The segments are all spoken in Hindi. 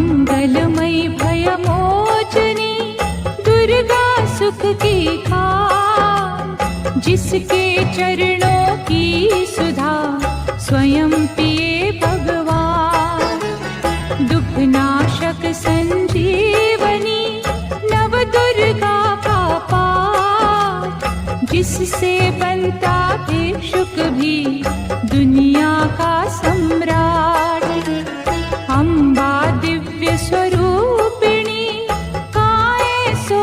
मंगलमयी भयमोचनी दुर्गा सुख की खान, जिसके चरणों की सुधा स्वयं पिए भगवान। दुख नाशक संजीवनी नव दुर्गा का पाठ, जिससे बनता भिक्षुक भी दुनिया का सम्राट। अम्बा दिव्य स्वरूपिणी काए सो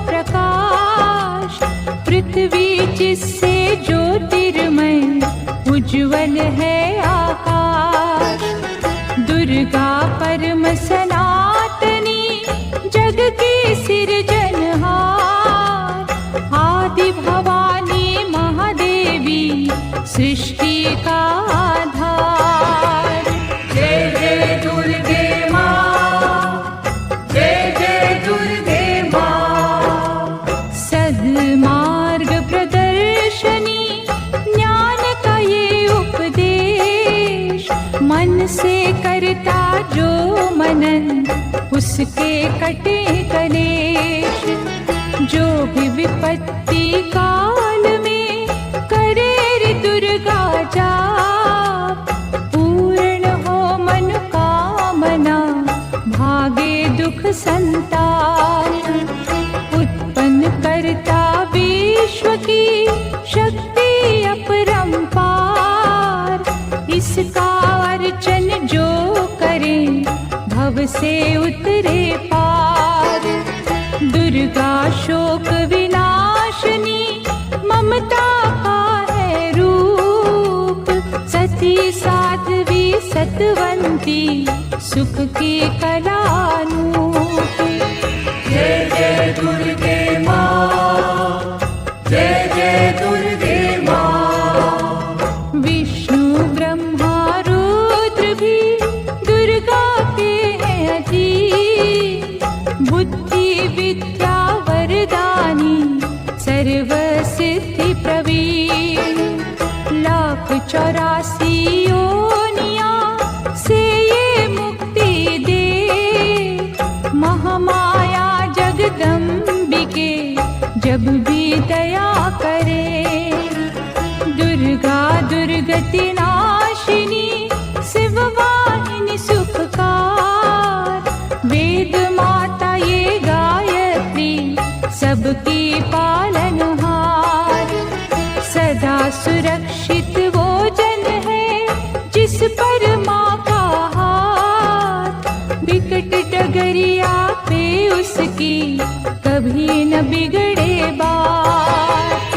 प्रकाश, पृथ्वी जिससे ज्योतिर्मय उज्ज्वल है आकाश। दुर्गा परम सनातनी जग की सिरजनहार, आदि भवानी महादेवी सृष्टि का आधार। जय जय दुर्गे माँ, जय जय दुर्गे माँ। सद्मार्ग प्रदर्शनी ज्ञान का ये उपदेश, मन से करता जो मनन उसके कटे कलेश। जो भी विपत्ति काल में करे रे दुर्गा जाप, पूर्ण हो मनोकामना भागे दुख संताप। उत्पन्न करता विश्व की शक्ति अपरंपार, इसका अर्चन जो करे भव से उतरे पार। दुर्गा शोक विनाशिनी ममता का है रूप, सती साध्वी सतवंती सुख की कलानूप। जय जय दुर्गे माँ, जय जय दुर्गे माँ। विष्णु ब्रह्मा रुद्र भी दुर्गा के हैं अधीन, बुद्धि विद्या वरदानी सर्व सिद्धि प्रवीण। 1,84 योनियां से ये मुक्ति दे, महामाया जगदम्बिके जब भी दया करे। दुर्गा दुर्गति नाशिनी शिववाहिनी सुखकार, वेद माता ये गायत्री सबकी पालनहार। सदा सुरक्षित वो जन है जिस पर माँ का हाथ, विकट डगरिया पे उसकी कभी न बिगड़े बात।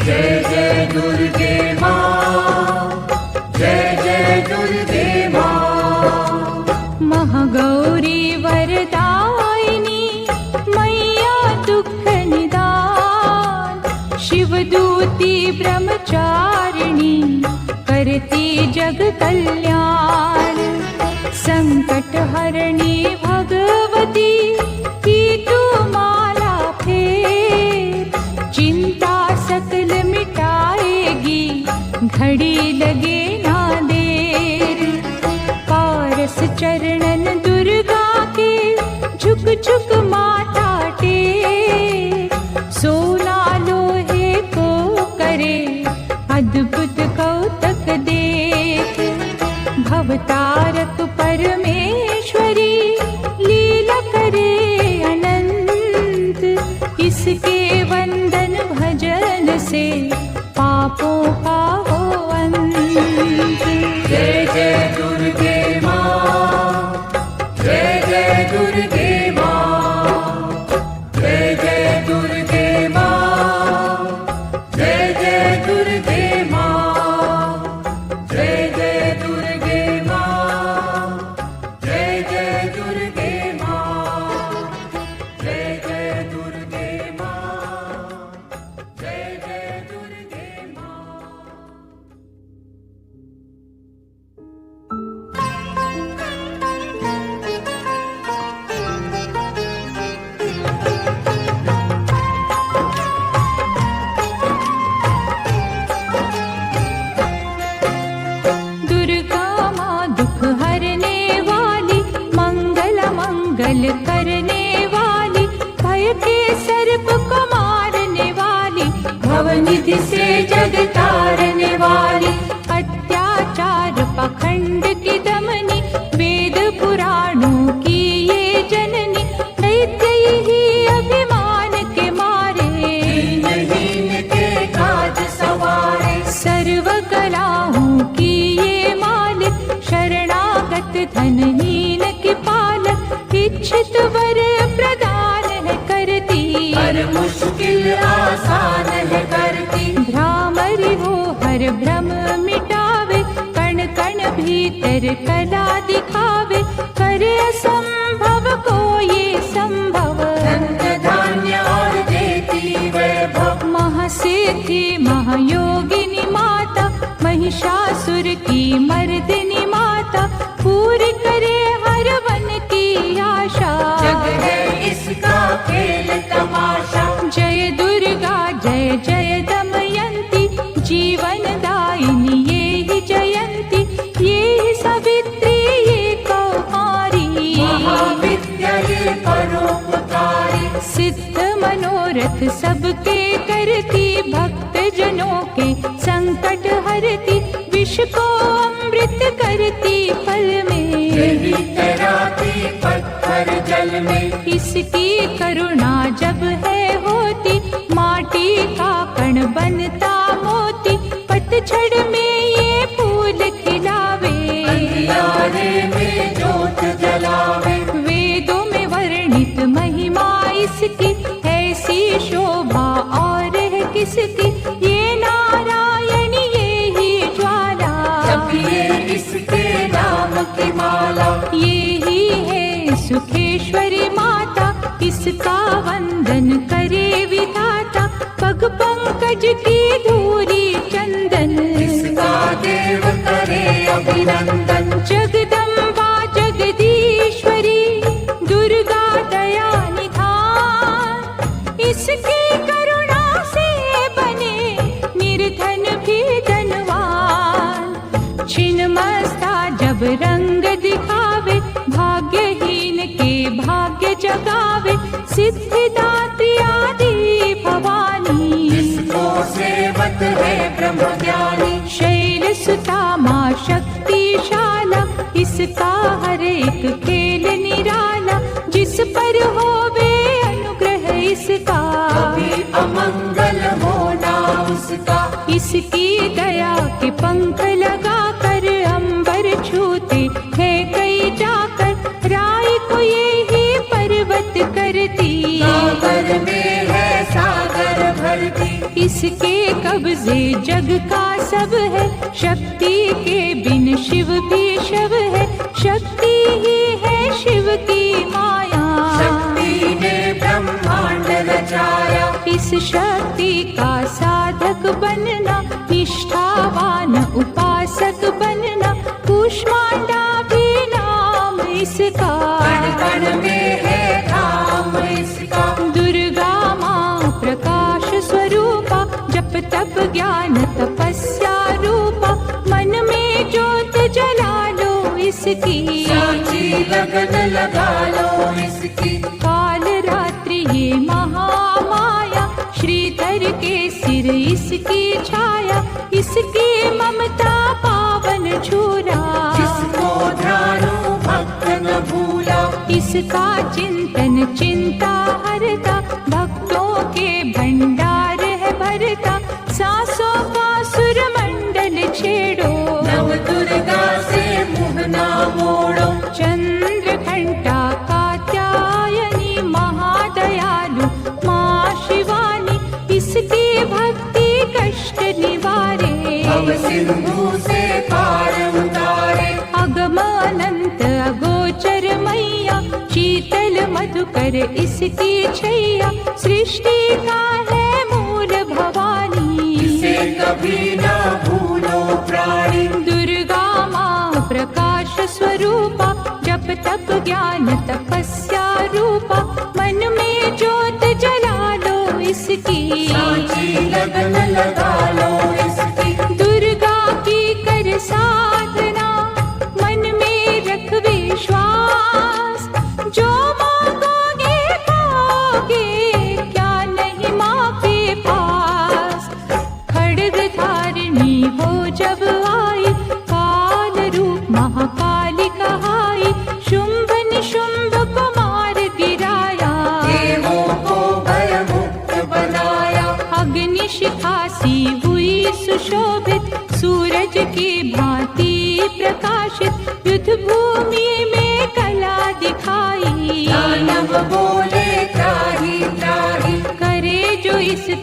जय जय दुर्गे माँ, जय जय दुर्गे माँ। महागौरी वरदायिनी मैया दुख निदान, शिवदूती ब्रह्मचारिणी करती जग कल्याण। संकट हरणी भगवती की तू माला फेर, चिंता सकल मिटाएगी घड़ी लगे ना देर। पारस चरणन दुर्गा के झुक झुक माथा टेक, सोना लोहे को करे अद्भुत कौतक देख। भवतारक परमेश्वरी लीला करे अनंत, इसके वंदन भजन से पापों का हो अंत। जय जय दुर्गे माँ, जय जय दुर्गे माँ। मंगल करने वाली, भय के सर्प को मारने वाली, भवनिधि से जग तारने वाली, अत्याचार पाखंड की दमनी, वेद पुराणों की ये जननी, दैत्य ही अभिमान के मारे, दीनहीन के काज सवारे, सर्व कलाओं की ये मालिक, शरणागत धनहीन की पालक, इच्छित वर प्रदान है करती, हर मुश्किल आसान है करती, भ्रामरि हो हर भ्रम मिटावे, कण कण भीतर कला दिखावे, करे असंभव को ये संभव, धन्य धान्य और देती वैभव, महासिद्धि महायोगिनी माता, महिषासुर की मर्दिनी माता, पूरी करे हर वन की आशा, जग है इसका खेल तमाशा, जय दुर्गा जय जय दमयंती, जीवन दायिनी ये ही जयंती, ये ही सावित्री ये कौमारी, महाविद्या ये परोपकारी, सिद्ध मनोरथ सबके करती, भक्त जनों के संकट हरती, विष को अमृत करती फल में, यही तैराती पत्थर जल में, इसकी करुणा जब है होती, माटी का कण बनता मोती, पतझड़ में ये फूल खिलावे, अंधियारे में जोत जलावे, वेदों में वर्णित महिमा इसकी, ऐसी शोभा और है किसकी, ये नारायण ये ही ज्वाला, जपिए इसके नाम की माला, ये ही है सुखेश्वरी माता, इसका वंदन करे विधाता, पग पंकज की धूरी चंदन, इसका देव करे अभिनंदन, जगदम्बा जगदीश्वरी, दुर्गा दया निधान, इसकी करुणा से बने निर्धन भी धनवान, छिन्नमस्ता जब रंग दिखावे, भाग्यहीन के भाग्य जगावे, सिद्धिदात्री आदि भवानी, इसको सेवत है ब्रह्म ज्ञानी, शैल सुता माँ शक्तिशाला, इसका हर एक खेल निराला, जिस पर होवे अनुग्रह इसका, कभी अमंगल होना उसका, इसकी दया के पंख लगा कर अंबर छूते हैं कई जाकर, राय को ये ही पर्वत करती, सागर में है सागर भरती, इसके कब्जे जग का सब है, शक्ति के बिन शिव भी शव है, शक्ति ही है शिव की माया, शक्ति ने ब्रह्मांड रचाया, इस शक्ति का साधक बनना, निष्ठावान उपासक बनना, कूष्मांडा भी नाम इसका, कण कण में है धाम इसका, दुर्गा माँ प्रकाश स्वरूपा, जप तप ज्ञान तपस्या रूपा, मन में ज्योत जला लो इसकी, साची लगन लगा लो इसकी, काल रात्रि ये महामाया, श्रीधर के सिर इसकी छाया, इसकी ममता पावन छूरा, जिसको ध्यानु भक्त न भूला, इसका चिंतन चिंता हरता, भक्तों के भंडार है भरता, सांसों का सुर मंडल छेड़ो, नव दुर्गा से मुँह ना मोड़ो, चंद्र घंटा कात्यायनी महादयालु माँ शिवानी, इसकी भक्ति कष्ट निवारे, अब सिंधु से पार उतारे, अगम अनंत अगोचर मैया, शीतल मधुकर इसकी छैया, सृष्टि का है मूल भवानी, इसे कभी ना भूलो प्राणी, दुर्गा माँ प्रकाश स्वरूपा, जप तप ज्ञान तपस्या रूपा, मन में ज्योत जला लो इसकी, साची लगन लगा लो इसकी, दुर्गा की कर साधना, मन में रख विश्वास, जो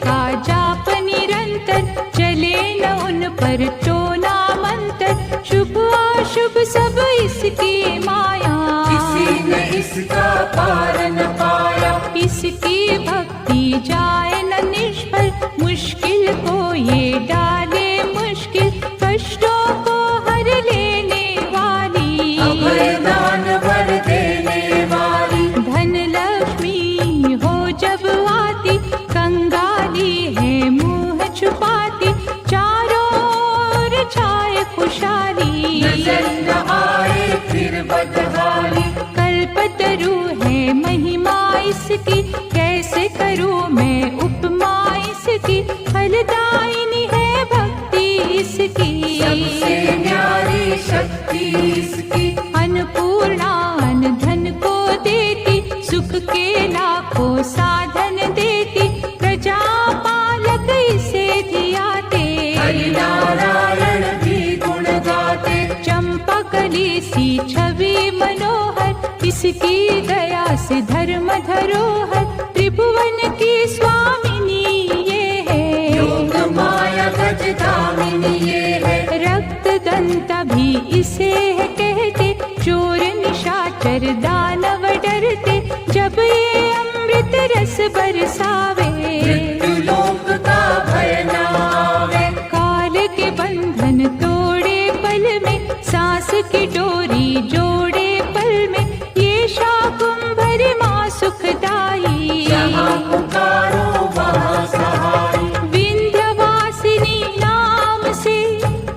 का जाप निरंतर, चले न उन पर टोना मंत्र। शुभ अशुभ सब इसकी माया, किसी ने इसका पार न पाया। इसकी भक्ति जाए न निष्फल, मुश्किल को ये डाले मुश्किल, कष्टों को हर लेने वाली, अभय दान वर देने वाली। धन लक्ष्मी हो जब आती, कंगाली है मुंह छुपाती, चारों ओर छाए खुशहाली, नजर न आए फिर बदहाली। कल्पतरु है महिमा इसकी, कैसे करूं मैं उपमा इसकी, फलदायिनी है भक्ति इसकी, सबसे न्यारी शक्ति इसकी। अन्नपूर्णा अन्न धन को देती, सुख के लाखों साधन देती, प्रजा पालक इसे धियाते, हरि नारायण भी गुण गाते। चंपकली सी छवि मनोहर, इसकी दया से धर्म धरोहर, त्रिभुवन की स्वामिनी ये है, योग माया गजधामिनी ये है। रक्त दंता भी इसे है कहते, चोर निशाचर दानव डरते, जब ये अमृत रस बरसावे, मृत्यु लोक का भय न आवे। काल के बंधन तोड़े पल में, सांस की डोरी जोड़े पल में, ये शाकुंभर माँ सुखदाई, जहाँ पुकारो वहाँ सहाय। विंध्यवासिनी नाम से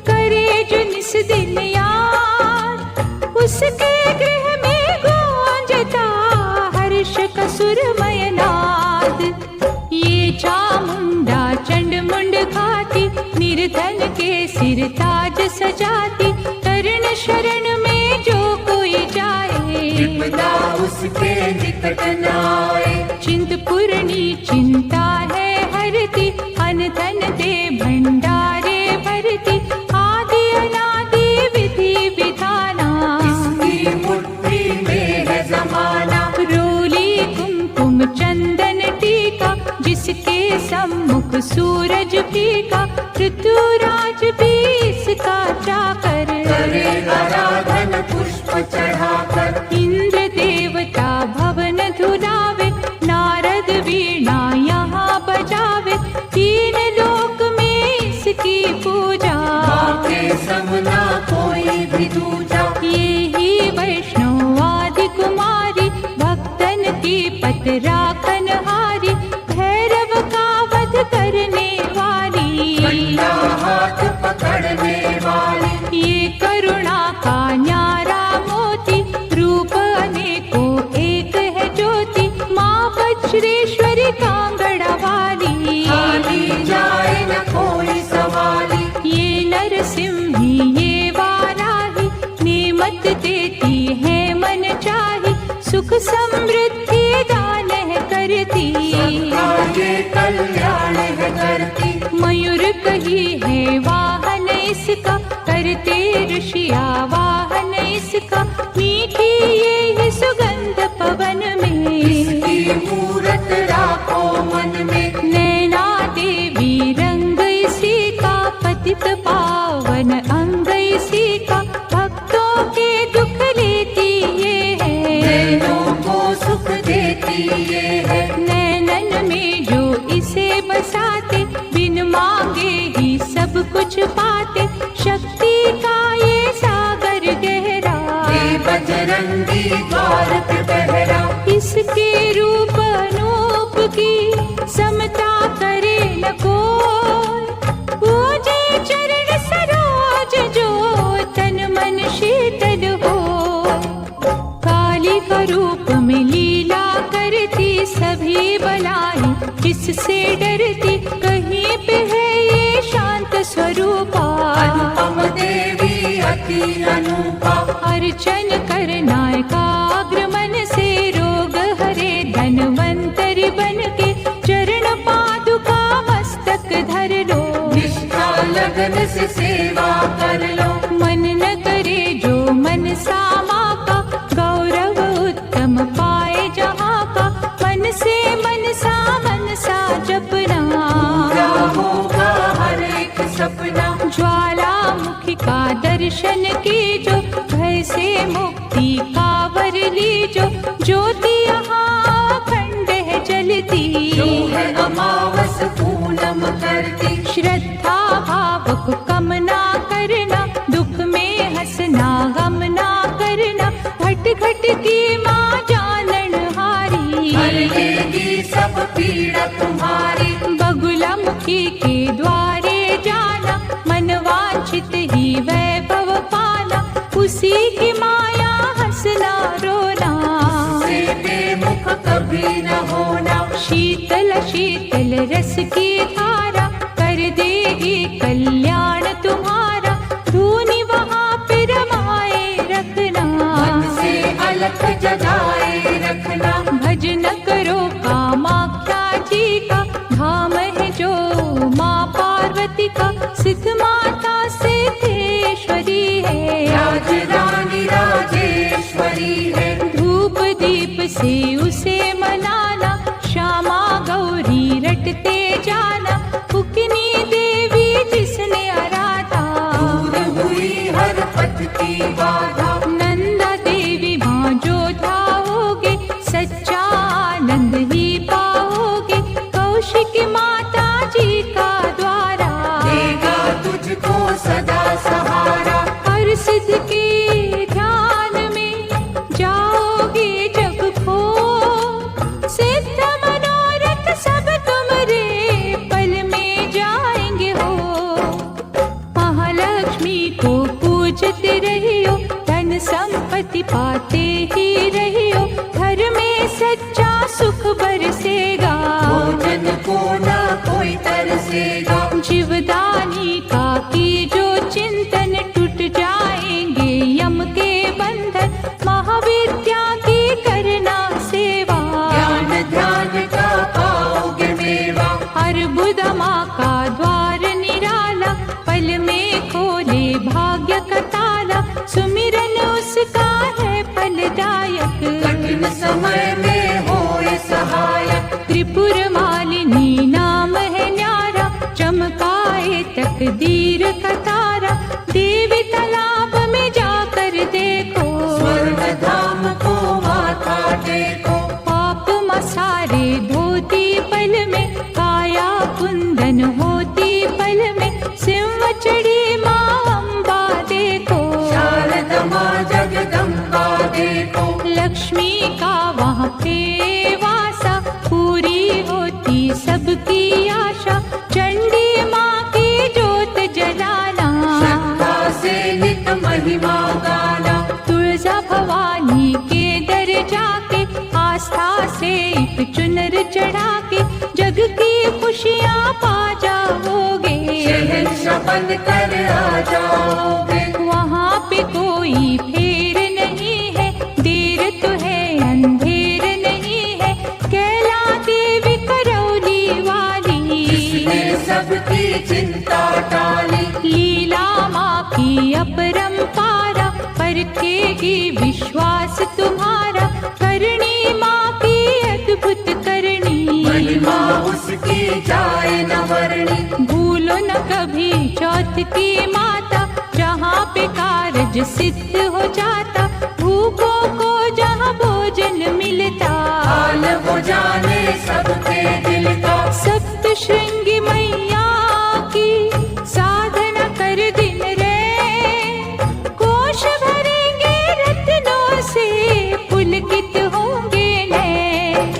करे जो निस दिन याद, उसके गृह में गूंजता हर्ष का सुरमय नाद। ये चामुंडा चंड मुंड खाती, निर्धन के सिर ताज सजाती, तरण शरण में जो कोई जाए, विपदा उसके निकट न आए। चिंतपूर्णी चिंता है हरती, अन्न धन दे भंडारे भरती, आदि अनादि विधि विधाना, इसकी मुट्ठी में है जमाना। रोली कुमकुम चंदन टीका, जिसके सम्मुख सूरज फीका, ऋतुराज भी इसका चाकर, करे आराधन पुष्प चढ़ाकर। इंद्र देवता भवन धुलावे, नारद वीणा यहाँ बजावे, तीन लोक में इसकी पूजा, बाके समना कोई भी दूजा। ये ही वैष्णव आदि कुमारी, भक्तन की पत राखन हारी, भैरव का वध करने वाली, बंदा हाथ पकड़ने वाली। ये करुणा का न्यारा मोती, रूप अनेकों एक है ज्योति, माँ वज्रेश्वरी कांगड़ा वाली, खाली जाए न कोई सवाली। ये नरसिंही ये वाराही, नेमत देती है मन चाही, सुख समृद्धि दान है करती, सबका ये कल्याण है करती। मयूर कही है वाहन इसका, करते ऋषिया वाहन इसका, मीठी ये ही सुगंध पवन में, इसकी मूरत राखो मन में। नैना देवी रंग इसी का, पतित पावन अंग इसी का, भक्तों के दुख लेती ये है, नैनों को सुख देती ये है। नैनन में जो इसे बसाते, बिन मांगे ही सब कुछ पाते, शक्ति का ये सागर गहरा, ये बजरंगी द्वार पे पहरा। इसके रूप अनूप की समता करे न कोई, पूजे चरण सरोज जो तन मन शीतल हो, काली का रूप में लीला करती, सभी बलाएं किससे डरती, कहीं पे है ये शांत स्वरूपा, अनुपम देवी अति अनूपा। अर्चन करना एकाग्र मन से, रोग हरे धनवंतरि बन के, चरण पादुका मस्तक धर लो, निष्ठा लगन से सेवा कर लो। मन न करे जो मन सामा का, गौरव उत्तम पाए जहाँ का, मन से मन सा जपना। पीड़ा तुम्हारी। बगुला मुखी के द्वारे जाना, मन वांछित ही वैभव पाना, उसी की माया हंसना रोना, से बेमुख कभी न होना। शीतल शीतल रस की धारा, कर देगी कल्याण तुम्हारा, धूनी वहाँ पे रमाए रखना, मन से अलख जगाए रखना। भजन करो कामाख्या जी का, धाम है जो माँ पार्वती का, सिद्ध माता सिद्धेश्वरी है, राज रानी राजेश्वरी है। धूप दीप से उसे मनाना, श्यामा गौरी रटते जाना, उकनी देवी जिसने आराधा, दूर हुई हर पथ की बाधा। नंदा देवी माँ जो धाओगे, सच्चा आनंद ही पाओगे, कौशिकी माता जी का द्वारा, देगा तुझको सदा सहारा। हर सिद्ध के ध्यान में जाओगे जब खो, सिद्ध मनोरथ सब तुम्हारे पल में जाएंगे हो। महालक्ष्मी को पूजते रहियो, धन संपत्ति पाते ही रहियो, घर में सच्चा सुख बरसेगा, भोजन को न कोई तरसेगा। जीवदानी का की जो चिंतन, टूट जाएंगे यम के बंधन, महाविद्या की करना सेवा, ज्ञान ध्यान का पाओगे मेवा। अर्बुद माँ का द्वार निराला, पल में खोले भाग्य का ताला, सुमिरन उसका है फलदायक, कठिन समय में होए सहायक। त्रिपुर मालिनी नाम है न्यारा, चमकाए तकदीर का तारा, देवी तालाब में जाकर देखो, स्वर्ग धाम को माथा टेको। पाप मसारे धोती पल में, काया कुंदन होती पल में, सिंह चढ़ी माँ अम्बा देखो, शारदा माँ जगदम्बा देखो। लक्ष्मी का वहाँ पे वासा, पूरी होती सबकी आशा, चंडी माँ की जोत जलाना, श्रद्धा से नित महिमा गाना। तुळजा भवानी के दर जाके, आस्था से एक चुनर चढ़ा के, जग की खुशियाँ पा जाओगे, शहंशाह बन कर आ जाओगे। वहाँ पे कोई फेर नहीं है, देर तो है अंधेर नहीं है, कैला देवी करौली वाली, जिसने सबकी चिंता टाली। लीला माँ की अपरंपारा, परखेगी विश्वास तुम्हारा, करणी माँ की अद्भुत करनी, महिमा उसकी जाए न वर्णी। भूलो न कभी चौथ की माता, जहाँ पे कारज सिद्ध हो जाता, भूखों को जहाँ भोजन मिलता, हाल वो जाने सबके दिल का। सप्त श्रृंगी मैया की साधना कर दिन रे, कोश भरेंगे रत्नों से, पुलकित होंगे नैन,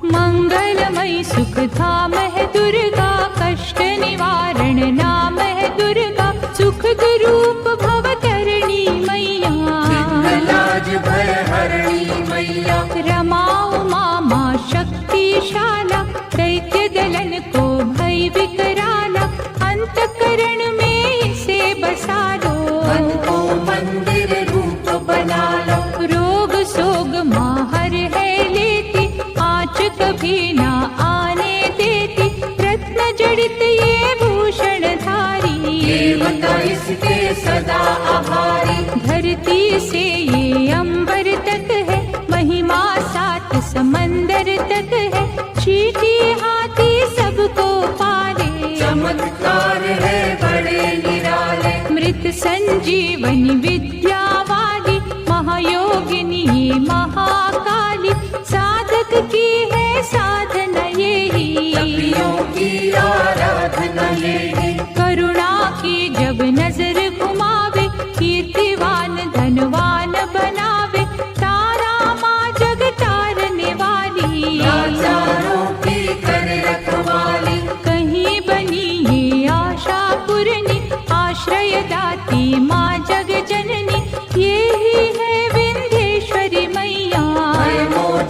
मंगलमयी सुख धाम है दुर्गा, कष्ट निवारण नाम है दुर्गा, सुख रूप भवतरणी मैया, लाज भय हरणी मैया। रमा उमा माँ शक्तिशाला, दैत्य दलन को भय विकराला, अंतकरण में इसे बसा लो, मन को मंदिर रूप बना लो। रोग सोग माँ हर है लेती, आँच कभी ना आने देती, रत्न जड़ित ये भूषण धारी, देवता इसके सदा आभारी। धरती से ये अंबर तक है, महिमा सात समंदर तक है, चीटी हाथी सबको पाले, चमत्कार है बड़े निराले। मृत संजीवनी विद्या वाली, महायोगिनी ये महाकाली, साधक की है साधना यही, कपियों की आराधना यही। करुणा की जब नजर घुमावे, कीर्तिवान धनवान बनावे, तारा माँ जग तारने वाली, लाचारों की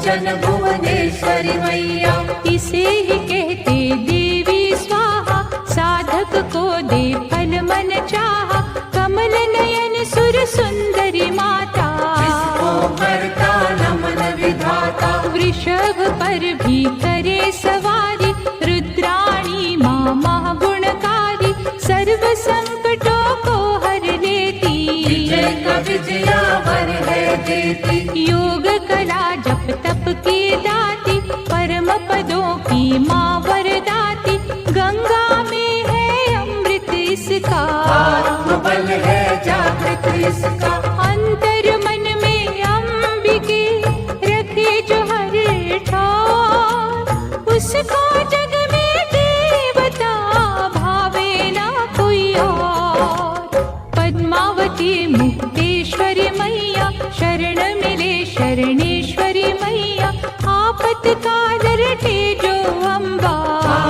लोचन भुवनेश्वरी मैया। इसे ही कहते देवी स्वाहा, साधक को दे फल मन चाहा, कमल नयन सुर सुंदरी माता। जिसको करता नमन विधाता, वृषभ पर भी करे सवारी, रुद्राणी माँ महागुणकारी, सर्व संकटों को हर लेती। विजय का विजया वर है देती, योग कला जप तप की दाती, परम पदों की माँ वरदाती। गंगा में है अमृत इसका, आत्मबल है जागृत इसका। अंतर मन में अंबिके रखे जो हर ठार, उसको जग में देवता भावे ना कोई और। पद्मावती मुक्तेश्वरी मैया, शरण मिले शरणेश्वरी मैया, आपत्काल रटे जो अम्बा।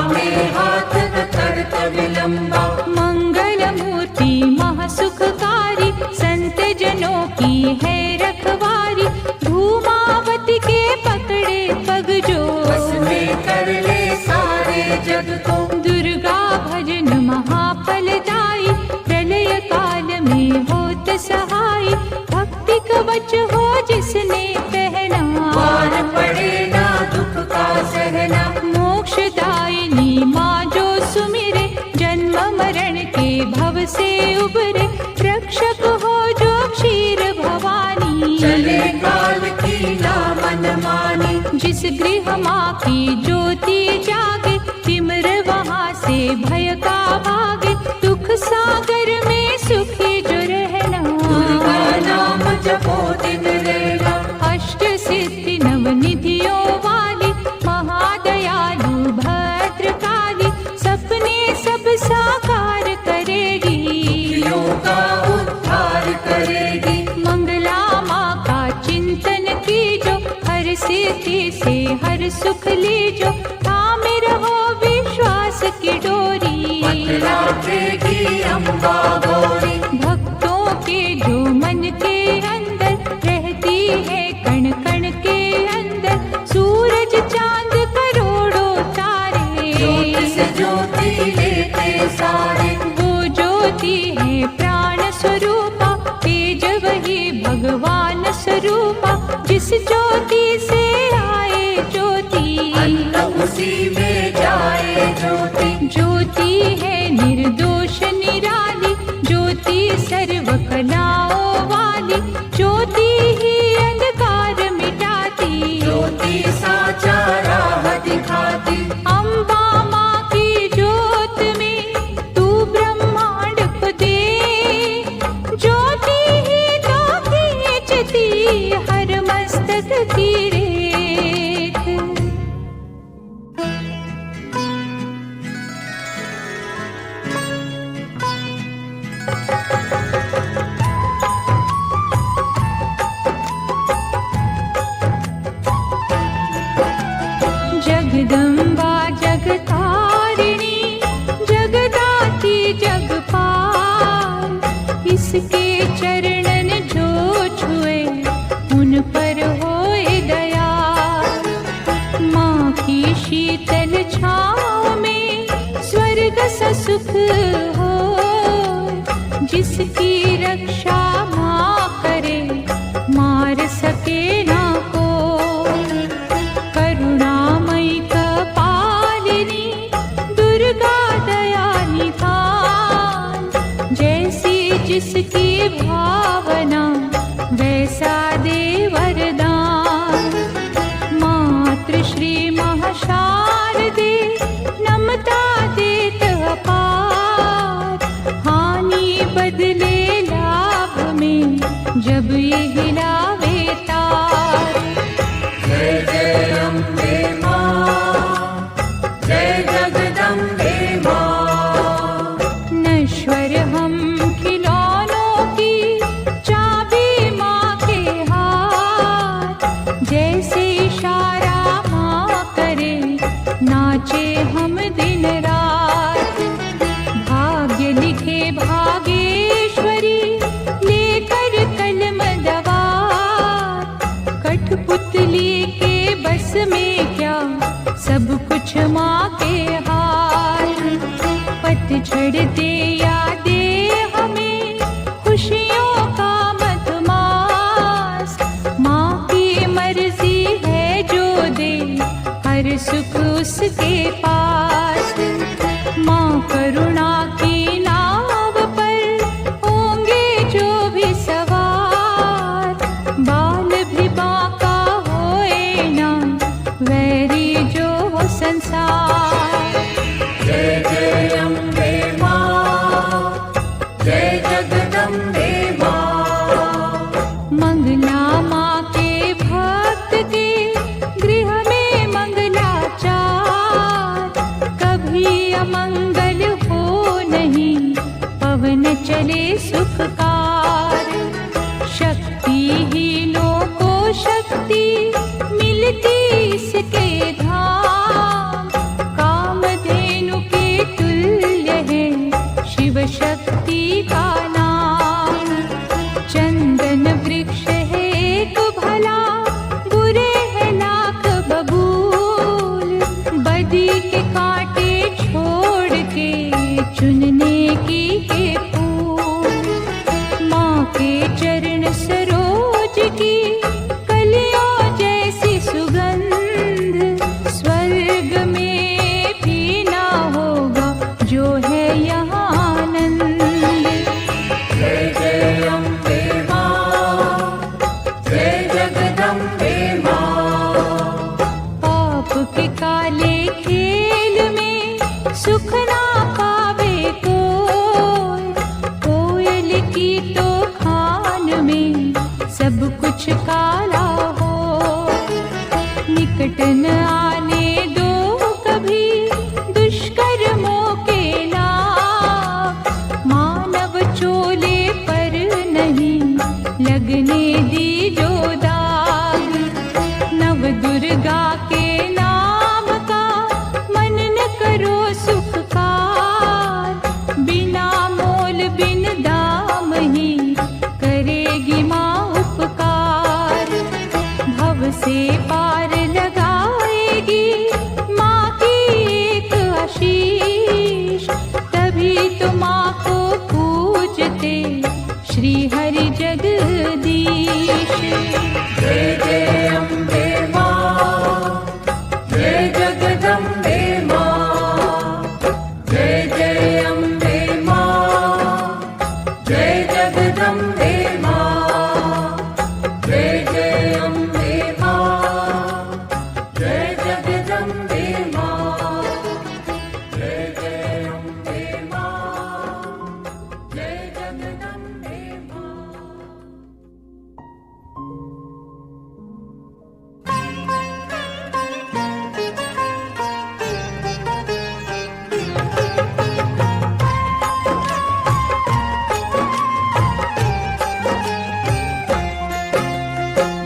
में हाथ न करत विलंबा, मंगल मूर्ति महासुखकारी, संत जनों की है रखवारी। धूमावती के पकड़े पग जो, बस में कर ले सारे जग को। दुर्गा भजन महाफलदायी, प्रलय काल में होत सहाय। भक्ति कवच हो जिसने पहना, पार पड़े ना दुख का सहना। मोक्षदायिनी माँ जो सुमिरे, जन्म मरण के भव से उबरे। रक्षक हो जो क्षीर भवानी, चले काल की ना मन मानी। जिस गृह माँ की ज्योति जागे, तिमिर वहाँ से भय का भागे। दुख सागर में सुखी जो रहना, दुर्गा नाम जपो दिन रहना। अष्ट सिद्धि नवनिधियों वाली, महादयालु भद्रकाली, सपने सब साकार करेगी। दुखियों का उद्धार करेगी। मंगला माँ का चिंतन कीजो, हर सिद्धि से हर सुख लीजो। थामे रहो विश्वास की डोरी, बतलाएगी अम्बा गौरी। भक्तों के जो मन के अंदर रहती है, कण कण के अंदर। सूरज चांद करोड़ों तारे, ज्योति से ज्योति लेते सारे। वो ज्योति है प्राण स्वरूपा, तेज वही भगवान स्वरूपा। जिस ज्योति से आए ज्योति, अन्न उसी में जाए ज्योति। ज्योति है निर्दोष निराली, ज्योति सर्व कलाओं वाली। ज्योति ही अंधकार मिटाती, ज्योति साचा राह दिखाती। अम्बा माँ की ज्योत में तू ब्रह्मांड को दे। ज्योति ही तो खींचती हर मस्तक की रेख। जगदम्बा जगतारिणी, जगदाती जगपाल। इसके चरणन जो छुए, उन पर होए दयाल। माँ की शीतल छाँव में स्वर्ग सा सुख हो, जिसकी रक्षा माँ करे, मार सके ना को। करुणामयी कपालिनी, दुर्गा दया निधान। जैसी जिसकी भावना, वैसा दे वरदान। मातृश्री महाशारदे, नमता देत अपार। हानि बदले लाभ में, जब ये हिलावे तार। जय जय अम्बे माँ, जय जगदम्बे माँ। नश्वर हम खिलौनों की, चाबी माँ के हाथ। जैसे इशारा माँ करे, नाचे हम दिन रात। भाग्य लिखे भागेश्वरी, लेकर कलम दवार। कठपुतली के बस में क्या सब कुछ माँ के हाथ। पतझड़ दे या दे हमें खुशियों का मधुमास, माँ की मर्जी है जो दे हर सुख उसके पास। माँ करुणा की नाव पर होंगे जो भी सवार, बाल भी बांका होए ना वैरी जो हो संसार। जय जय अम्बे माँ, जय जगदम्बे माँ। मंगला माँ के भक्त के गृह में मंगलाचार, कभी अमंगल हो नहीं पवन चले सुखकार। शक्तिहीनों को शक्ति मिलती इसके धाम, कामधेनु के तुल्य है शिव शक्ति का नाम। चंदन वृक्ष है एक भला, बुरे है लाख बबूल, बदी के कांटे छोड़ के चुनने की है फूल। माँ के चरण सरोज की कलियों जैसी सुगंध, स्वर्ग में भी ना होगा जो है यहाँ आनंद। जय जय अम्बे माँ, जय जगदम्बे माँ। पाप के काले खेल में सुख ना पावे कोई, कोयल की तो खान में सब कुछ काला हो। निकट न आने दो कभी दुष्कर्मों के लाभ, मानव चोले पर नहीं लगने दी जो दाग। नव दुर्गा के नाम का मनन करो सुखकार, बिना मोल बिन दाम ही करेगी माँ उपकार। भव से पार लगाएगी माँ की एक आशीष, तभी तो माँ को पूजते श्री हरि जगदीश। जय जय अम्बे माँ, जय जगदम्बे माँ। जय जय अम्बे माँ, जय जगदम्बे माँ। जय जय अम्बे माँ, जय जगदम्बे माँ। जय जय अम्बे माँ, जय जगदम्बे माँ।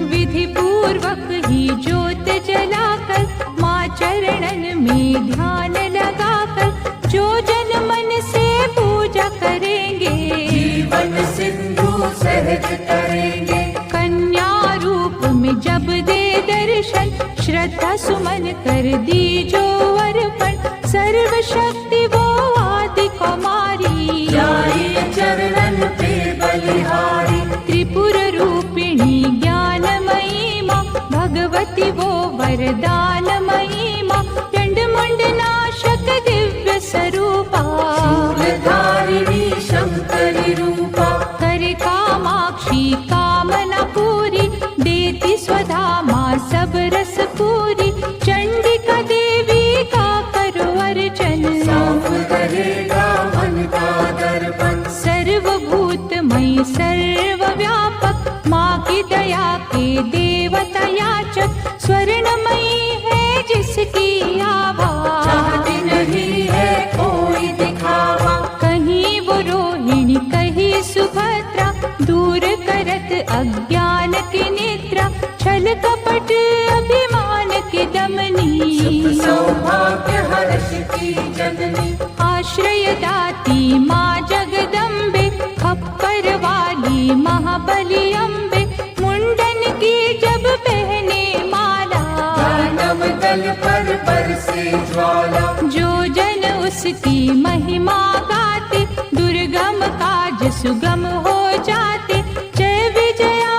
विधि पूर्वक ही ज्योत जलाकर, माँ चरणन में ध्यान लगाकर, जो जन मन से पूजा करेंगे जीवन सिंधु सहज करेंगे। कन्या रूप में जब दे दर्शन, श्रद्धा सुमन कर दी जो अर्पण, सर्वशक्ति वो आदि कुमारी जाई चरणन पे बलिहारी। त्रिपुर रूपिणी ज्ञानमयी माँ, भगवती वो वरदानमयी माँ, चंड मुंड नाशक दिव्य स्वरूपा, शूलधारिणी शंकरी रूपा। करे कामाक्षी कामना पूरी, देती स्वधा माँ सब रस पूरी। चंडिका देवी का करो अर्चन, साफ रहेगा मन का दर्पण। सर्वभूतमयी सर्वव्यापक, माँ की दया के देवता याचक, स्वर्णमयी है जिसकी आभा, चाहती नहीं है कोई दिखावा। कहीं वो रोहिणी कहीं सुभद्रा, दूर करत अज्ञान की निद्रा, छल कपट अभिमान की दमनी, सुख सौभाग्य हर्ष की जननी। आश्रय दाती माँ जगदम्बे, खप्पर वाली महाबली अम्बे, मुंडन की जब पहने माला, गान तल पर बरसे ज्वाला। जो जन उसकी महिमा गाते, दुर्गम काज सुगम हो जाते। जय विजया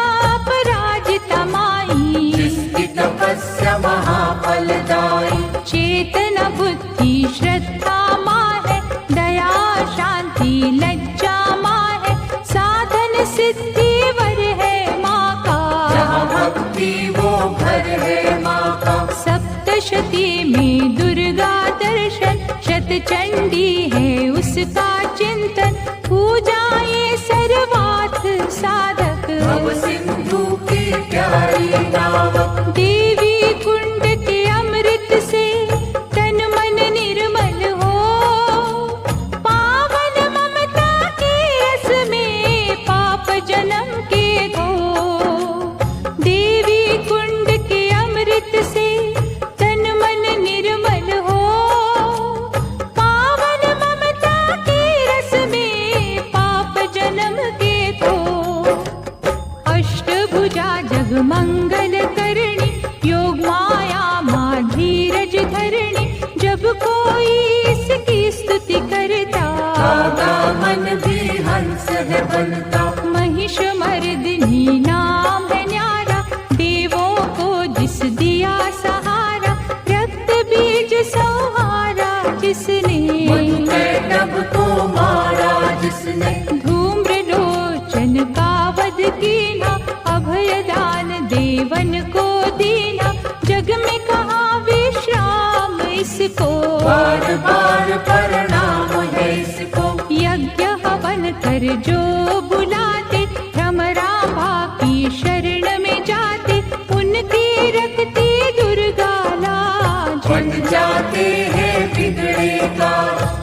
पराजिता माई, जिसकी तपस्या महाफलदायी। चेतन बुद्धि श्रद्धा माँ है, दया शांति लज्जा माँ है। साधन सिद्धि वर है माँ का, जहाँ भक्ति वो घर है माँ का। सप्तशती में दुर्गा दर्शन, शतचंडी है उसका चिंतन। पूजा ये सर्वार्थ साधक, भव सिंधु की प्यारी नावक। देवी कुंड के अमृत से तन मन निर्मल हो। पावन ममता के रस में पाप जन्म के धो। देवी कुंड के अमृत से तन मन निर्मल हो। पावन ममता के रस में पाप जन्म के धो। अष्टभुजा जगमंगल करणी, योग माया माँ धीरज धरणी। जब कोई इसकी स्तुति करता, मन भी हंस है बनता। महिष मर्दिनी नाम है न्यारा, देवों को जिस दिया सहारा। रक्त बीज संहारा जिसने, मधुकैटभ को मारा जिसने। धूम्र लोचन का वध कीना, अभय दान देवन को दीना। जग में कहाँ विश्राम इसको, बार बार प्रणाम है इसको। यज्ञ हवन कर जो बुलाते, भ्रमरांभा की शरण में जाते। उनकी रखती दुर्गा लाज, बन जाते हैं बिगड़े का।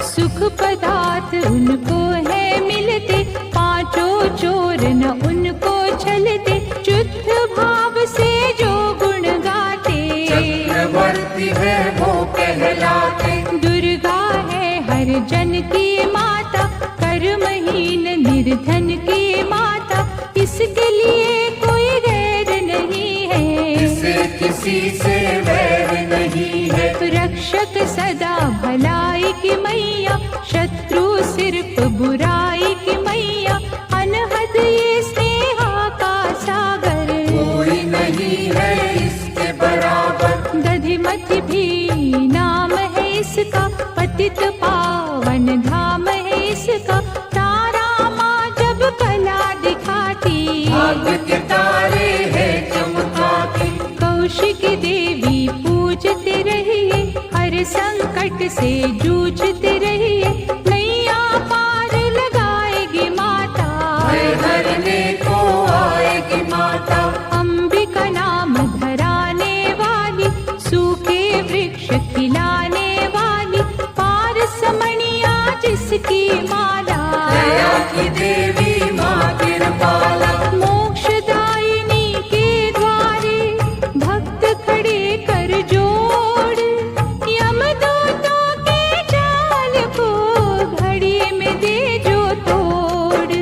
सुख पदार्थ उनको है मिलते। पांचों चोर न उनको छलते, शुद्ध भाव से जो गुण गाते। चक्रवर्ती है वो कहलाते। दुर्गा है हर जन की माता, कर्महीन निर्धन की माता। इसके लिए कोई गैर नहीं है, इसे किसी से वैर नहीं है। रक्षक सदा भलाई की मैया, शत्रु सिर्फ बुराई की मैया। अनहद ये स्नेहा का सागर, कोई नहीं है इसके बराबर। दधिमति भी नाम है इसका, पतित पावन धाम है इसका। तारा माँ जब कला दिखाती, भाग के तारे है चमकाती। कौशिकी देवी पूजते रहिए, हर संकट से जूझते रहिए। नैया पार लगाएगी माता, भय हरने को आएगी माता। अंबिका नाम धराने वाली, सूखे वृक्ष खिलाने वाली। पारसमणिया जिसकी माला, दया की देवी माँ कृपाला। मोक्षदायिनी के द्वारे भक्त खड़े कर जोड़। यमदूतों के जाल को घड़ी में दे जो तोड़।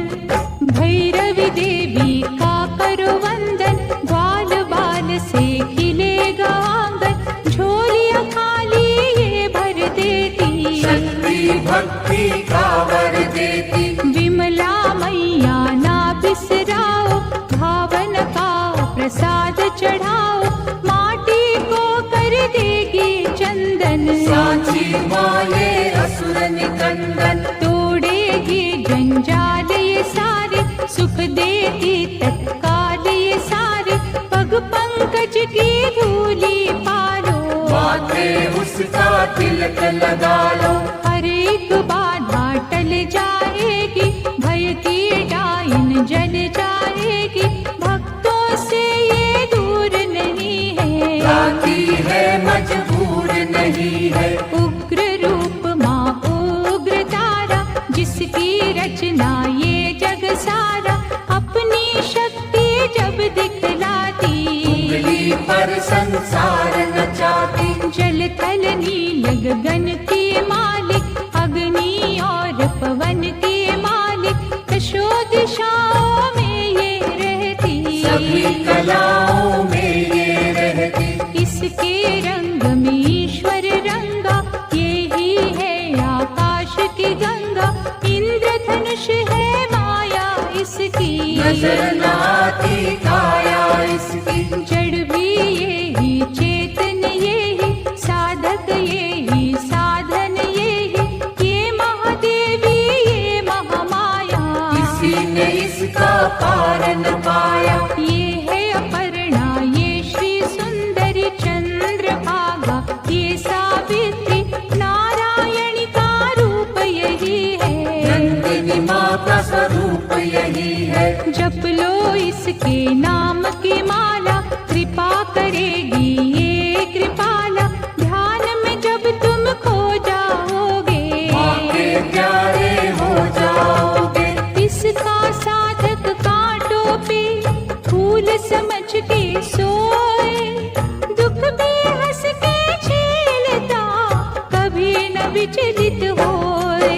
भैरवी देवी का करो वंदन, ग्वाल बाल से खिलेगा आंगन। झोलियां खाली ये भर देती, शक्ति भक्ति का वर देती। विमला मैया ना बिसराओ, भावन का प्रसाद चढ़ाओ। माटी को कर देगी चंदन, सांची माँ ये असुर निकंदन। तोड़ेगी जंजाल ये सारे, सुख देगी तत्काल ये सारे। पग पंकज की धूली पालो, माथे उसका तिलक लगा लो। हर एक बाधा टल जाएगी, भय की डाइन जल जाएगी। भक्तों से ये दूर नहीं है, गाती है मजबूर नहीं है। उग्र रूप माँ उग्र तारा, जिसकी रचना ये जग सारा। अपनी शक्ति जब दिखलाती, उंगली पर संसार नचाती। जल थल नील गगन की मालिक, अग्नि और पवन की मालिक। दशो दिशाओं में ये रहती, सभी कलाओं में ये रहती। इस इसके रंग में ईश्वर रंगा, यही है आकाश की गंगा। इंद्रधनुष है माया इसकी, नजर न आती काया इसकी। जड़ भी यही, चेतन यही, साधक यही, साधन यही। ये महादेवी ये महामाया, किसी ने इसका पार न पाया। ये है अपर्णा ये श्री सुंदरी चंद्रभागा, ये सावित्री नारायणी का रूप यही है। नंदिनी माँ का स्वरूप यही है। जप लो इसके नाम की माला, कृपा करेगी ये कृपाला। ध्यान में जब तुम खो जाओगे, माँ के प्यारे हो जाओगे। इसका साधक कांटों पे फूल समझ के सोए। दुख भी हंस के झेलता, कभी न विचलित होए।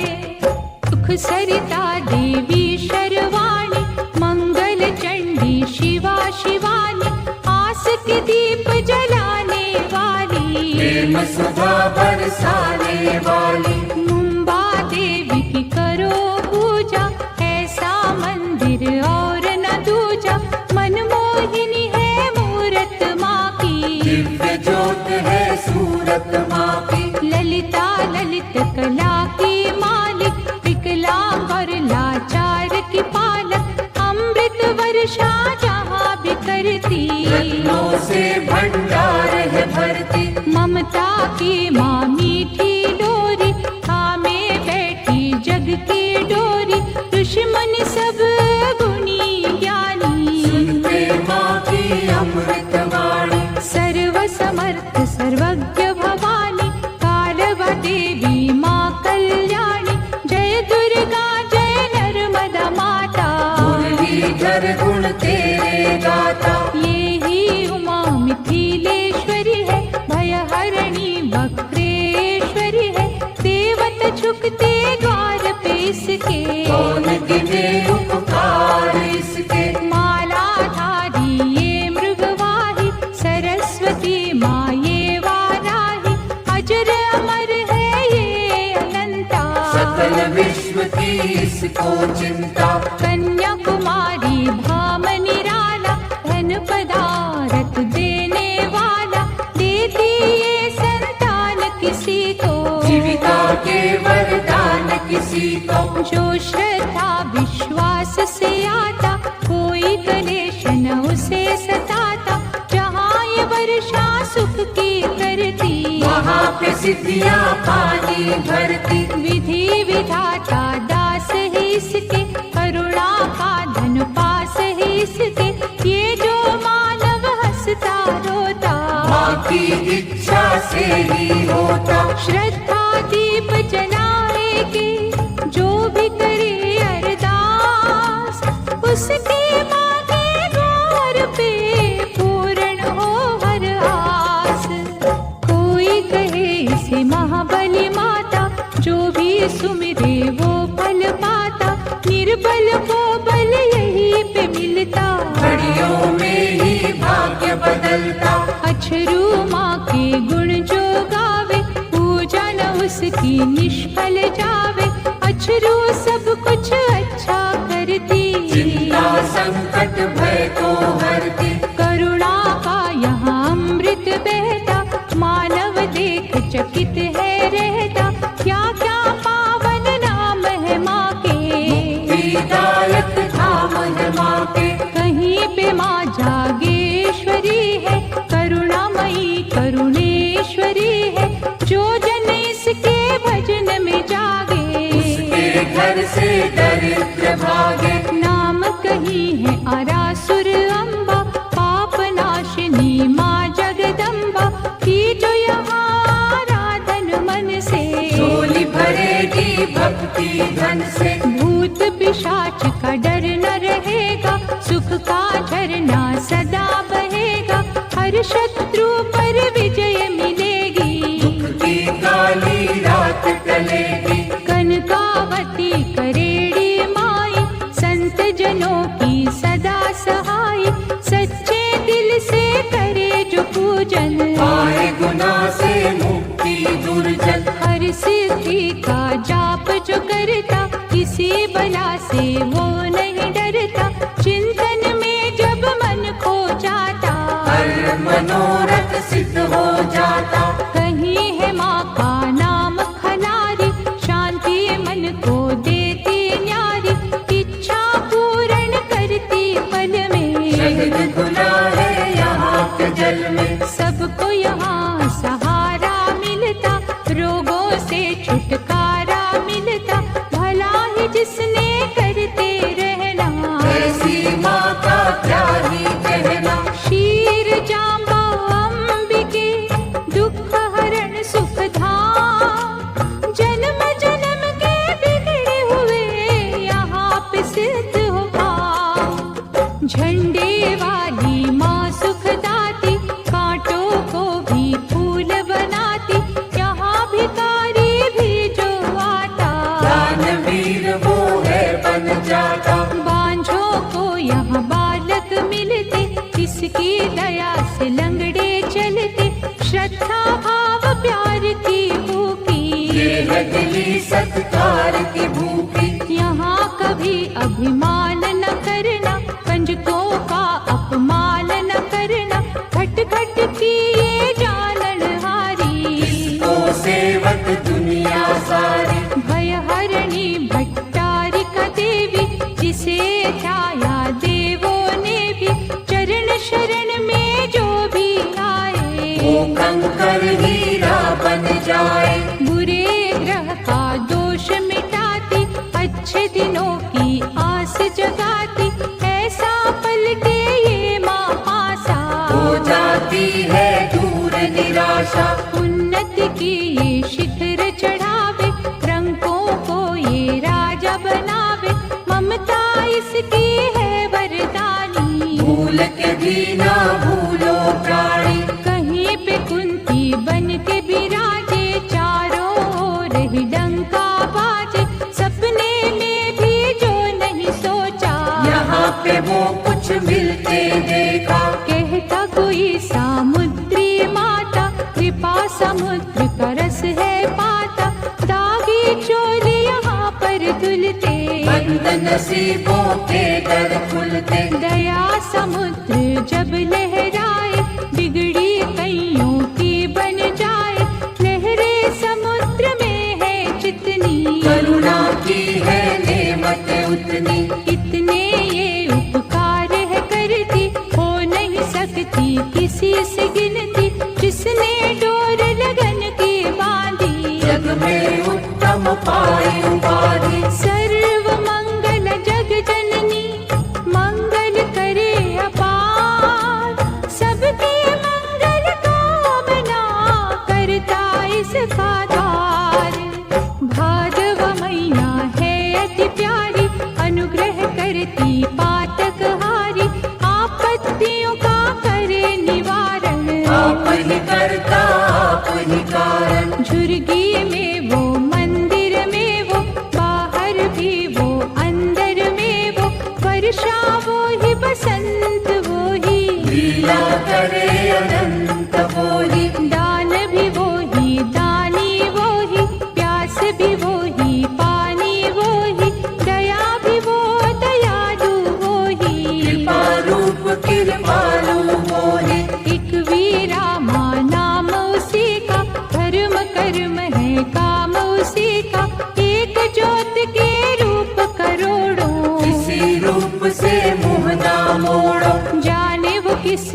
सुख सरिता देवी शर्वाणी, मंगल चंडी शिवा शिवानी। आस के दीप जलाने वाली, प्रेम सुधा बरसाने वाली। मुंबा देवी की करो पूजा, ऐसा मंदिर और न दूजा। मनमोहिनी है मूरत माँ की, दिव्य ज्योत है सूरत माँ की। ललिता ललित कला की मालिक, विकलांग और लाचार की पालक। अमृत वर्षा जहाँ भी करती, रत्नों से भंडार है भरती। ममता की माँ मीठी डोरी, थामे बैठी जग की डोरी। ऋषि मुनि सब गुणी ज्ञानी, सुनते माँ की अमृत वाणी। सर्व समर्थ सर्वज्ञ भवानी, कालवा देवी माँ कल्याणी। जय दुर्गा जय नर्मदा माता, मुरलीधर गुण तेरे गाता। ये ही उमा मिथिलेश्वरी है, भयहरणी वक्रेश्वरी है। देवता झुकते द्वार पे इसके, कौन गिने उपकार इसके। मालाधारी ये मृगवाही, सरस्वती माँ ये वाराही। अजर अमर है ये अनंता, सकल विश्व की इसको चिंता। कन्याकुमारी धाम निराला, धन पदारथ देने वाला। देती ये संतान किसी को, जीविका के वरदान किसी को। जो श्रद्धा विश्वास से आता, कोई कलेश न उसे सताता। जहाँ ये वर्षा सुख की करती, वहाँ पे सिद्धियाँ पानी भरती। विधि विधाता दास है इसके, करुणा का धन पास है इसके। ये जो मानव हंसता रोता, माँ की इच्छा से ही होता। श्रद्धा दीप जलाएगी जो भी करे अरदास। उसकी माँ के द्वार पे पूर्ण हो हर आस। कोई कहे इसे महाबली माता, जो भी सुमिरे वो फल पाता। निर्बल को बल यही पे मिलता, घड़ियों में ही भाग्य बदलता। अछरू माँ के गुण जो गावे, पूजा न उसकी निष्फल जावे। अछरू सब कुछ अच्छा करती, चिंता संकट भय को हरती। करुणा का यहाँ अमृत बहता। मानव देख चकित है रहता, क्या क्या पावन नाम है माँ के। मुक्तिदायक धाम है माँ के। कहीं पे माँ जागेश्वरी है, करुणामयी करुणेश्वरी है। जो जन इसके भजन में जागे, उसके घर से दरिद्र भागे। नाम कहीं है आरासुर अम्बा, पाप नाशिनी माँ जगदम्बा की। जो यहाँ आराधन मन से, झोली भरेगी भक्ति धन से। भूत पिशाच का डर न रहेगा, सुख का झरना सदा बहेगा। हर शत्रु पर विजय मिलेगी, दुख की काली रात टलेगी। कनकावती करेड़ी माई, संत जनों की सदा सहाय। सच्चे दिल से करे जो पूजन, करता, किसी बला से वो नहीं डरता। चिंतन में जब मन खो जाता, हर मनोरथ सिद्ध हो जाता। कहीं है माँ का नाम खनारी, शांति मन को देती न्यारी। इच्छा पूर्ण करती पल में, शहद घुला है यहाँ के जल में। सबको यहाँ सहारा मिलता, रोगों से छुटकारा मिलता। भला ही जिसने करते रहना, ऐसी माँ का क्या ही कहना। क्षीर जाम्बा अंबिके, दुख हरण सुख धाम। जन्म जन्म के बिगड़े हुए यहाँ पे सिद्ध हो पाओ। झंडे वाली माँ सुखदाती, कांटों को भी फूल बनाती। यहाँ भिखारी भी जो आता, दानवीर वो है बन जाता। बांझों को यहाँ बालक मिलते, इसकी दया से लंगड़े चलते। श्रद्धा भाव प्यार की भूखी, ये है दिली सत्कार की भूखी। यहाँ कभी अभिमान न करना, कंजकों का अपमान न करना। घट घट की ये जानन हारी, तो सेवक दुनिया सारी। भय हरणी भट्टारी का देवी, जिसे ध्याया देवों ने भी। चरण शरण में जो भी आए, वो कंकर हीरा बन जाए। बुरे ग्रह का दोष मिटाती, अच्छे दिनों की आस जगाती। ऐसा पलटे ये माँ पासा, हो जाती है दूर निराशा। उन्नति की ये शिखर चढ़ावे, रंगों को ये राजा बनावे। ममता इसकी है वरदानी, भूल के भी ना भूलो प्राणी। कहीं पे कुंती बन के विराजे, चारों ओर ही डंका बाजे। सपने में भी जो नहीं सोचा, यहाँ पे वो कुछ मिलते देखा। कहता कोई सामुद्री माता, कृपा समुद्र का रस है पाता। दागी चोली यहाँ पर धुलते, बंद नसीबों के दर खुलते। दया समुद्र जब लहराए, बिगड़ी कईयों की बन जाए। लहरे समुद्र में है जितनी, करुणा की है नेमत उतनी। इतने ये उपकार है करती, हो नहीं सकती किसी से गिनती। जिसने डोर लगन की बांधी, जग में उत्तम पाई उपाधि। सर्व मंगल जग जननी, मंगल करे अपार। सबके मंगल कामना, करता इसका द्वार। भादव मैया है अति प्यारी, अनुग्रह करती पातक हारी। आपत्तियों का करे निवारण, आप ही करता आप ही कारण। झुर्गी में वो मंदिर में वो, बाहर भी वो अंदर में वो। वर्षा वो ही बसंत वो ही, लीला करे अनंत वो ही। दान भी वो ही दानी वो ही, प्यास भी वो ही पानी वो ही। दया भी वो दयालु वो ही, कृपा रूप कृपालु वो ही। एक वीरा माँ नाम उसी का, धर्म कर्म है काम उसी का। एक ज्योत के रूप करोड़ों, किसी रूप से मुँह ना मोड़ो। जाने वो किस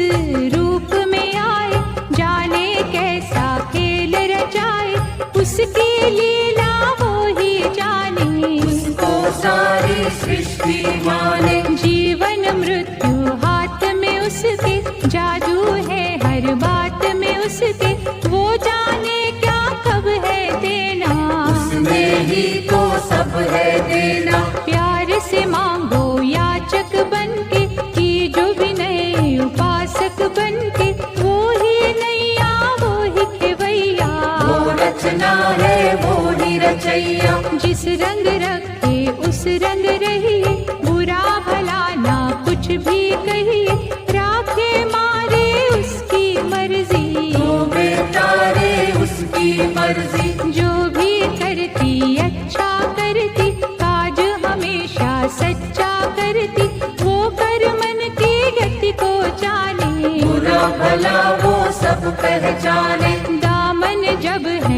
रूप में आए, जाने कैसा खेल रचाए। उसकी लीला वो ही जाने, उसको सारी सृष्टि माने। जीवन मृत्यु हाथ में उसके, जादू है हर बात में उसके। वो जाने क्या कब है देना, उसने ही तो सब है देना। प्यार से मांगो याचक बनके, की जो विनय उपासक बनके। वो ही नैया वो ही खेवैया, वो रचना है वो ही रचैया। जिस रंग रखे उस रंग रहिए, बुरा भला ना कुछ भी कहिए। राखे मारे उसकी मर्जी, तो बेचारे उसकी मर्जी। जो भी करती अच्छा करती।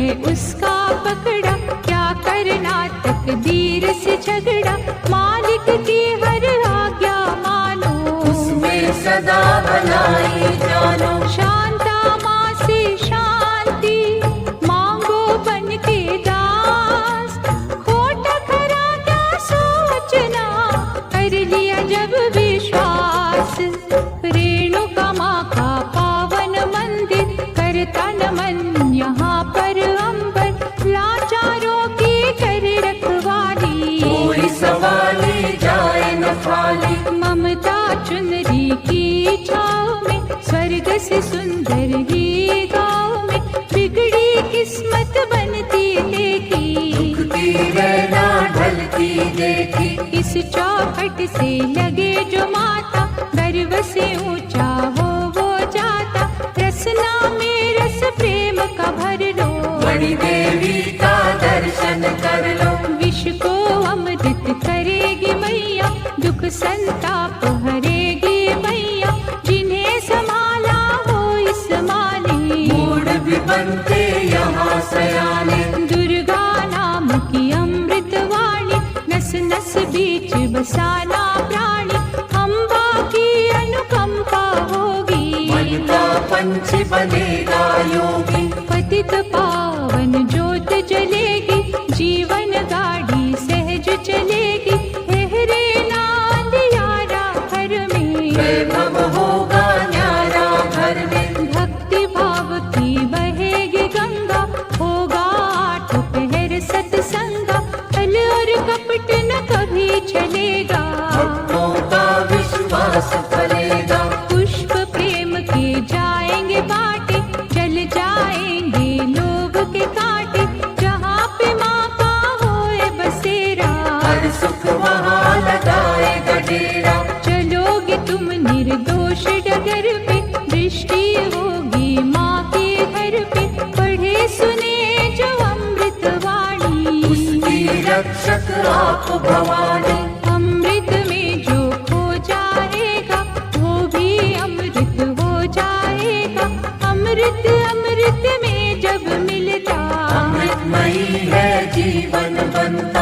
है उसका पकड़ा, क्या करना तकदीर से झगड़ा, मालिक की हर आज्ञा मानो, उसमें सदा भलाई जानो। शांता माँ से शांति मांगो बन के दास, खोटा खरा क्या सोचना, कर लिया जब विश्वास। रेणुका माँ का पावन मंदिर, करता नमन यहाँ पर अंबर, लाचारों की कर रखवाली, कोई सवाली जाए न खाली। ममता चुनरी की छाँव में, स्वर्ग से सुंदर ही गाँव में, बिगड़ी किस्मत बनती देखी, दुखती रहना ढलती देखी। इस चौखट से लगे जो माता, गर्व से ऊंचा हो वो जाता, रसना में रस प्रेम का भर लो, बड़ी देवी का दर्शन कर लो। विश्व को अमृत करेगी मैया, दुख संताप हरेगी मैया, जिन्हें संभाला हो इस माने, मूड भी बनते यहाँ सयाने। दुर्गा नाम की अमृत वाणी, नस नस बीच बसाना प्राणी, अम्बा की अनुकंपा होगी, मन का पंछी बनेगा योगी। पतित पावन ज्योत जलेगी, जीवन गाड़ी सहज चलेगी, लहरे नांदियारा घर में, वैभव होगा न्यारा घर में। भक्ति भाव की बहेगी गंगा, होगा आठ पहर सत्संगा, छल और कपट न कभी चलेगा, भक्तों का विश्वास फलेगा। पुष्प प्रेम के जाएंगे बाटे, जल जाएंगे लोभ के कांटे, जहाँ पे माँ का होए बसेरा, हर सुख वहाँ लगाएगा डेरा। चलोगे तुम निर्दोष डगर पे, दृष्टि होगी माँ के घर पे, पढ़े सुने जो अमृत वाणी, उसकी रक्षक आप भवानी। अमृत में जो खो जाएगा, वो भी अमृत हो जाएगा, अमृत अमृत में जब मिलता, अमृतमयी है जीवन बनता।